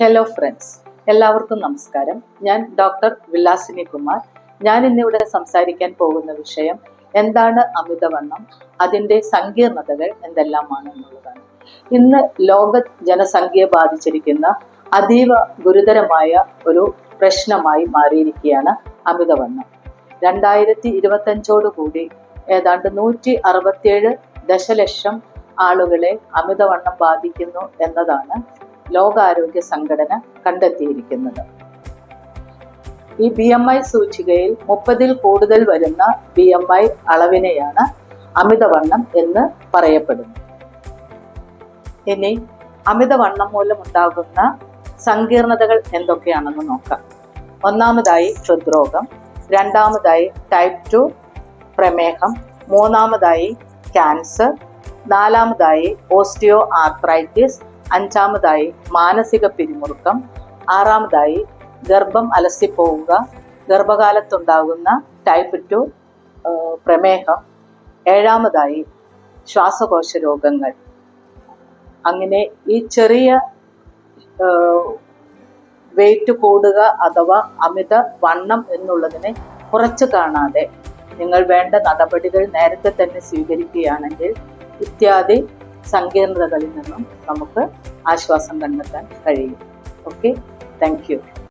Hello friends, എല്ലാവർക്കും നമസ്കാരം. ഞാൻ ഡോക്ടർ വിലാസിനി കുമാർ. ഞാൻ ഇന്നിവിടെ സംസാരിക്കാൻ പോകുന്ന വിഷയം എന്താണ് അമിതവണ്ണം, അതിൻ്റെ സങ്കീർണതകൾ എന്തെല്ലാമാണ് എന്നുള്ളതാണ്. ഇന്ന് ലോക ജനസംഖ്യയെ ബാധിച്ചിരിക്കുന്ന അതീവ ഗുരുതരമായ ഒരു പ്രശ്നമായി മാറിയിരിക്കുകയാണ് അമിതവണ്ണം. 2025 കൂടി ഏതാണ്ട് 167 ദശലക്ഷം ആളുകളെ അമിതവണ്ണം ബാധിക്കുന്നു എന്നതാണ് ലോകാരോഗ്യ സംഘടന കണ്ടെത്തിയിരിക്കുന്നത്. ഈ BMI സൂചികയിൽ 30-ൽ കൂടുതൽ വരുന്ന BMI അളവിനെയാണ് അമിതവണ്ണം എന്ന് പറയപ്പെടുന്നത്. ഇനി അമിതവണ്ണം മൂലമുണ്ടാകുന്ന സങ്കീർണതകൾ എന്തൊക്കെയാണെന്ന് നോക്കാം. ഒന്നാമതായി ഹൃദ്രോഗം, രണ്ടാമതായി ടൈപ്പ് 2 പ്രമേഹം, മൂന്നാമതായി ക്യാൻസർ, നാലാമതായി ഓസ്റ്റിയോ ആർത്രൈറ്റിസ്, അഞ്ചാമതായി മാനസിക പിരിമുറുക്കം, ആറാമതായി ഗർഭം അലസിപ്പോവുക, ഗർഭകാലത്തുണ്ടാകുന്ന ടൈപ്പ് 2 പ്രമേഹം, ഏഴാമതായി ശ്വാസകോശ രോഗങ്ങൾ. അങ്ങനെ ഈ ചെറിയ വെയിറ്റ് കൂടുക അഥവാ അമിത വണ്ണം എന്നുള്ളതിനെ കുറച്ച് കാണാതെ നിങ്ങൾ വേണ്ട നടപടികൾ നേരത്തെ തന്നെ സ്വീകരിക്കുകയാണെങ്കിൽ ഇത്യാദി സങ്കീർണതകളിൽ നിന്നും നമുക്ക് ആശ്വാസം കണ്ടെത്താൻ കഴിയും. Okay, thank you.